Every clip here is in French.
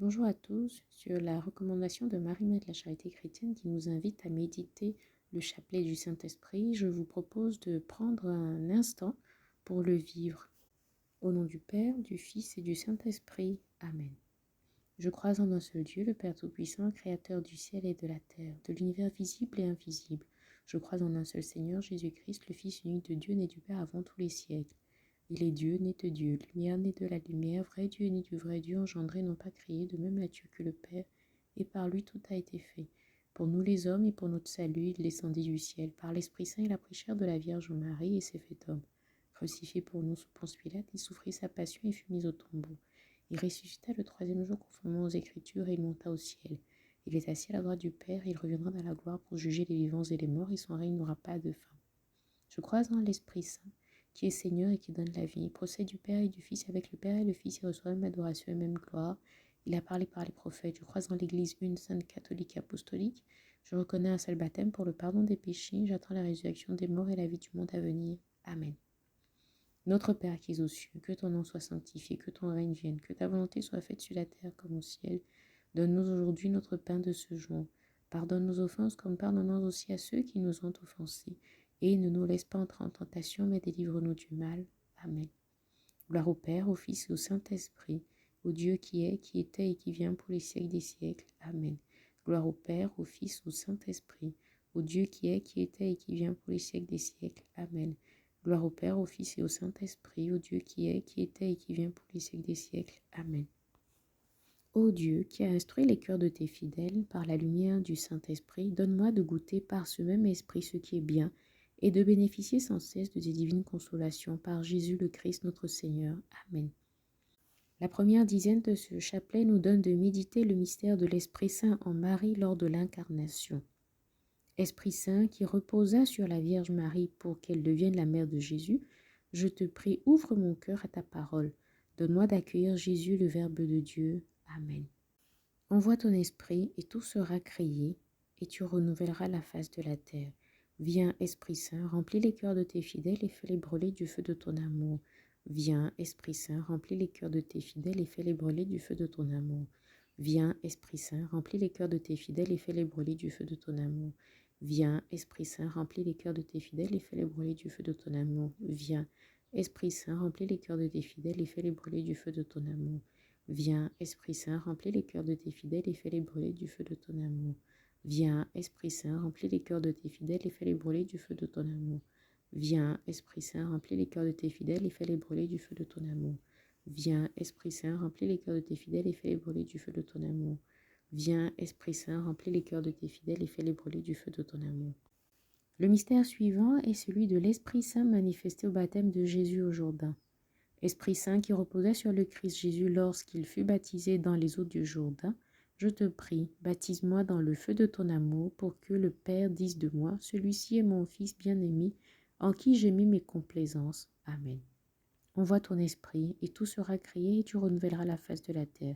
Bonjour à tous, sur la recommandation de Marie-Mère de la Charité chrétienne qui nous invite à méditer le chapelet du Saint-Esprit, je vous propose de prendre un instant pour le vivre. Au nom du Père, du Fils et du Saint-Esprit. Amen. Je crois en un seul Dieu, le Père Tout-Puissant, Créateur du ciel et de la terre, de l'univers visible et invisible. Je crois en un seul Seigneur, Jésus-Christ, le Fils unique de Dieu, né du Père avant tous les siècles. Il est Dieu, né de Dieu, lumière née de la lumière, vrai Dieu né du vrai Dieu, engendré, non pas créé, de même nature que le Père, et par lui tout a été fait. Pour nous les hommes et pour notre salut, il descendit du ciel. Par l'Esprit Saint, il a pris chair de la Vierge Marie et s'est fait homme. Crucifié pour nous sous Ponce Pilate, il souffrit sa passion et fut mis au tombeau. Il ressuscita le troisième jour conformément aux Écritures et il monta au ciel. Il est assis à la droite du Père, et il reviendra dans la gloire pour juger les vivants et les morts, et son règne n'aura pas de fin. Je crois en l'Esprit Saint, qui est Seigneur et qui donne la vie. Il procède du Père et du Fils, avec le Père et le Fils, il reçoit même adoration et même gloire. Il a parlé par les prophètes. Je crois en l'Église une, sainte, catholique et apostolique. Je reconnais un seul baptême pour le pardon des péchés. J'attends la résurrection des morts et la vie du monde à venir. Amen. Notre Père qui es aux cieux, que ton nom soit sanctifié, que ton règne vienne, que ta volonté soit faite sur la terre comme au ciel. Donne-nous aujourd'hui notre pain de ce jour. Pardonne nos offenses comme pardonnons aussi à ceux qui nous ont offensés. Et ne nous laisse pas entrer en tentation, mais délivre-nous du mal. Amen. Gloire au Père, au Fils et au Saint-Esprit, au Dieu qui est, qui était et qui vient pour les siècles des siècles. Amen. Gloire au Père, au Fils, au Saint-Esprit, au Dieu qui est, qui était et qui vient pour les siècles des siècles. Amen. Gloire au Père, au Fils et au Saint-Esprit, au Dieu qui est, qui était et qui vient pour les siècles des siècles. Amen. Ô Dieu, qui a instruit les cœurs de tes fidèles par la lumière du Saint-Esprit, donne-moi de goûter par ce même esprit ce qui est bien et de bénéficier sans cesse de tes divines consolations par Jésus le Christ notre Seigneur. Amen. La première dizaine de ce chapelet nous donne de méditer le mystère de l'Esprit Saint en Marie lors de l'incarnation. Esprit Saint qui reposa sur la Vierge Marie pour qu'elle devienne la mère de Jésus, je te prie, ouvre mon cœur à ta parole. Donne-moi d'accueillir Jésus, le Verbe de Dieu. Amen. Envoie ton esprit et tout sera créé, et tu renouvelleras la face de la terre. Viens, Esprit Saint, remplis les cœurs de tes fidèles et fais-les brûler du feu de ton amour. Viens, Esprit Saint, remplis les cœurs de tes fidèles et fais-les brûler du feu de ton amour. Viens, Esprit Saint, remplis les cœurs de tes fidèles et fais-les brûler du feu de ton amour. Viens, Esprit Saint, remplis les cœurs de tes fidèles et fais-les brûler du feu de ton amour. Viens, Esprit Saint, remplis les cœurs de tes fidèles et fais-les brûler du feu de ton amour. Viens, Esprit Saint, remplis les cœurs de tes fidèles et fais-les brûler du feu de ton amour. Viens, Esprit Saint, remplis les cœurs de tes fidèles et fais-les brûler du feu de ton amour. Viens, Esprit Saint, remplis les cœurs de tes fidèles et fais-les brûler du feu de ton amour. Viens, Esprit Saint, remplis les cœurs de tes fidèles et fais-les brûler du feu de ton amour. Viens, Esprit Saint, remplis les cœurs de tes fidèles et fais-les brûler du feu de ton amour. Le mystère suivant est celui de l'Esprit Saint manifesté au baptême de Jésus au Jourdain. Esprit Saint qui reposa sur le Christ Jésus lorsqu'il fut baptisé dans les eaux du Jourdain, je te prie, baptise-moi dans le feu de ton amour pour que le Père dise de moi, celui-ci est mon Fils bien-aimé, en qui j'ai mis mes complaisances. Amen. Envoie ton esprit et tout sera créé et tu renouvelleras la face de la terre.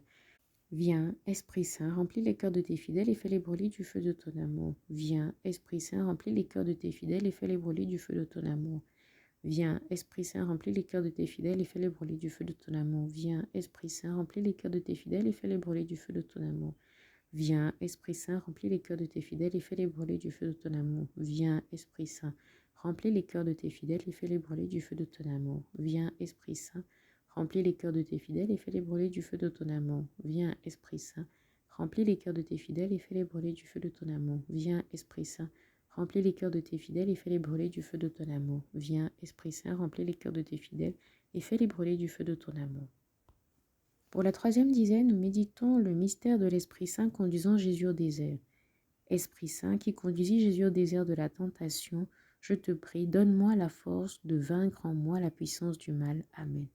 Viens, Esprit Saint, remplis les cœurs de tes fidèles et fais-les brûler du feu de ton amour. Viens, Esprit Saint, remplis les cœurs de tes fidèles et fais-les brûler du feu de ton amour. Viens, Esprit Saint, remplis les cœurs de tes fidèles et fais-les brûler du feu de ton amour. Viens, Esprit Saint, remplis les cœurs de tes fidèles et fais-les brûler du feu de ton amour. Viens, Esprit Saint, remplis les cœurs de tes fidèles et fais-les brûler du feu de ton amour. Viens, Esprit Saint, remplis les cœurs de tes fidèles et fais-les brûler du feu de ton amour. Viens, Esprit Saint, remplis les cœurs de tes fidèles et fais-les brûler du feu de ton amour. Viens, Esprit Saint, remplis les cœurs de tes fidèles et fais-les brûler du feu de ton amour. Viens, Esprit Saint, remplis les cœurs de tes fidèles et fais-les brûler du feu de ton amour. Viens, Esprit Saint, remplis les cœurs de tes fidèles et fais-les brûler du feu de ton amour. Pour la troisième dizaine, nous méditons le mystère de l'Esprit Saint conduisant Jésus au désert. Esprit Saint qui conduisit Jésus au désert de la tentation, je te prie, donne-moi la force de vaincre en moi la puissance du mal. Amen.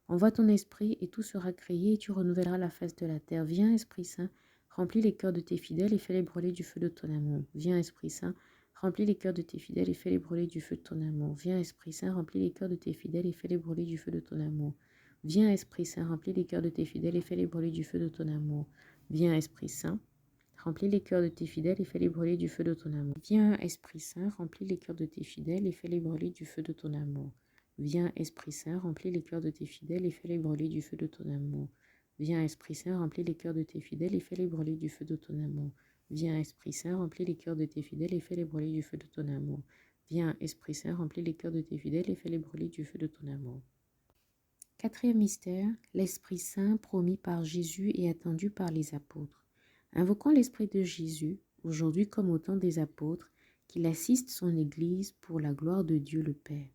Envoie ton esprit et tout sera créé et tu renouvelleras la face de la terre. Viens, Esprit Saint, remplis les cœurs de tes fidèles et fais-les brûler du feu de ton amour. Viens, Esprit Saint, remplis les cœurs de tes fidèles et fais-les brûler du feu de ton amour. Viens, Esprit Saint, remplis les cœurs de tes fidèles et fais-les brûler du feu de ton amour. Viens, Esprit Saint, remplis les cœurs de tes fidèles et fais-les brûler du feu de ton amour. Viens, Esprit Saint, remplis les cœurs de tes fidèles et fais-les brûler du feu de ton amour. Viens, Esprit Saint, remplis les cœurs de tes fidèles et fais-les brûler du feu de ton amour. Viens, Esprit Saint, remplis les cœurs de tes fidèles et fais-les brûler du feu de ton amour. Viens, Esprit Saint, remplis les cœurs de tes fidèles et fais-les brûler du feu de ton amour. Viens, Esprit Saint, remplis les cœurs de tes fidèles et fais-les brûler du feu de ton amour. Viens, Esprit Saint, remplis les cœurs de tes fidèles et fais-les brûler du feu de ton amour. Quatrième mystère, l'Esprit Saint promis par Jésus et attendu par les apôtres. Invoquons l'Esprit de Jésus, aujourd'hui comme au temps des apôtres, qu'il assiste son Église pour la gloire de Dieu le Père.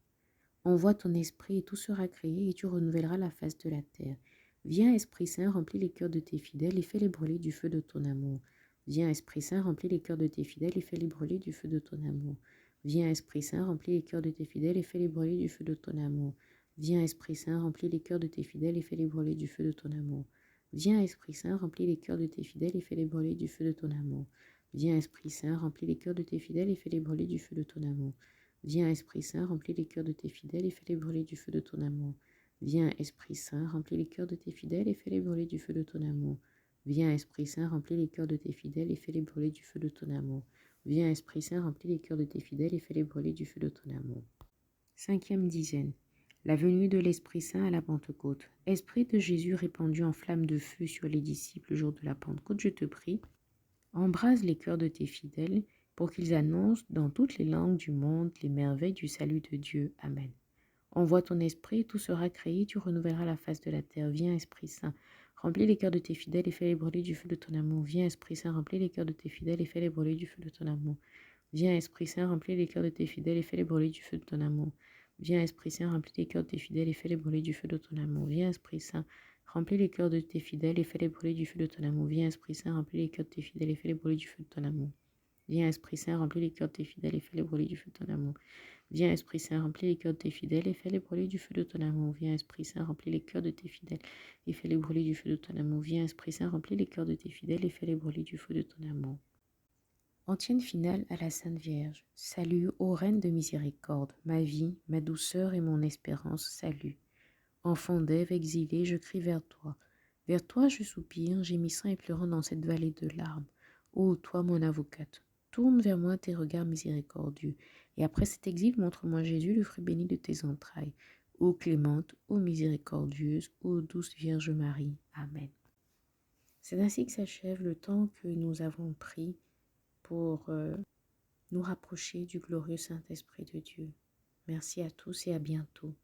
Envoie ton Esprit et tout sera créé et tu renouvelleras la face de la terre. Viens, Esprit Saint, remplis les cœurs de tes fidèles et fais-les brûler du feu de ton amour. Viens, Esprit Saint, remplis les cœurs de tes fidèles et fais-les brûler du feu de ton amour. Viens, Esprit Saint, remplis les cœurs de tes fidèles et fais-les brûler du feu de ton amour. Viens, Esprit Saint, remplis les cœurs de tes fidèles et fais-les brûler du feu de ton amour. Viens, Esprit Saint, remplis les cœurs de tes fidèles et fais-les brûler du feu de ton amour. Viens, Esprit Saint, remplis les cœurs de tes fidèles et fais-les brûler du feu de ton amour. Viens, Esprit Saint, remplis les cœurs de tes fidèles et fais-les brûler du feu de ton amour. Viens, Esprit Saint, remplis les cœurs de tes fidèles et fais-les brûler du feu de ton amour. Viens, Esprit Saint, remplis les cœurs de tes fidèles et fais-les brûler du feu de ton amour. Viens, Esprit Saint, remplis les cœurs de tes fidèles et fais-les brûler du feu de ton amour. Cinquième dizaine. La venue de l'Esprit Saint à la Pentecôte. Esprit de Jésus répandu en flamme de feu sur les disciples le jour de la Pentecôte, je te prie, embrase les cœurs de tes fidèles pour qu'ils annoncent dans toutes les langues du monde les merveilles du salut de Dieu. Amen. Envoie ton esprit, tout sera créé, tu renouvelleras la face de la terre. Viens, Esprit Saint, remplis les cœurs de tes fidèles et fais-les brûler du feu de ton amour. Viens, Esprit Saint, remplis les cœurs de tes fidèles et fais-les brûler du feu de ton amour. Viens, Esprit Saint, remplis les cœurs de tes fidèles et fais-les brûler du feu de ton amour. Viens, Esprit Saint, remplis les cœurs de tes fidèles et fais-les brûler du feu de ton amour. Viens, Esprit Saint, remplis les cœurs de tes fidèles et fais-les brûler du feu de ton amour. Viens, Esprit Saint, remplis les cœurs de tes fidèles et fais-les brûler du feu de ton amour. Viens, Esprit Saint, remplis les cœurs de tes fidèles et fais-les brûler du feu de ton amour. Viens, Esprit Saint, remplis les cœurs de tes fidèles et fais-les brûler du feu de ton amour. Viens, Esprit Saint, remplis les cœurs de tes fidèles et fais-les brûler du feu de ton amour. Viens, Esprit Saint, remplis les cœurs de tes fidèles et fais-les brûler du feu de ton amour. Antienne finale à la Sainte Vierge. Salut, ô Reine de miséricorde, ma vie, ma douceur et mon espérance, salut. Enfant d'Ève exilée, je crie vers toi. Vers toi je soupire, gémissant et pleurant dans cette vallée de larmes. Ô toi, mon avocate, tourne vers moi tes regards miséricordieux, et après cet exil, montre-moi Jésus, le fruit béni de tes entrailles. Ô clémente, ô miséricordieuse, ô douce Vierge Marie. Amen. C'est ainsi que s'achève le temps que nous avons pris pour nous rapprocher du glorieux Saint-Esprit de Dieu. Merci à tous et à bientôt.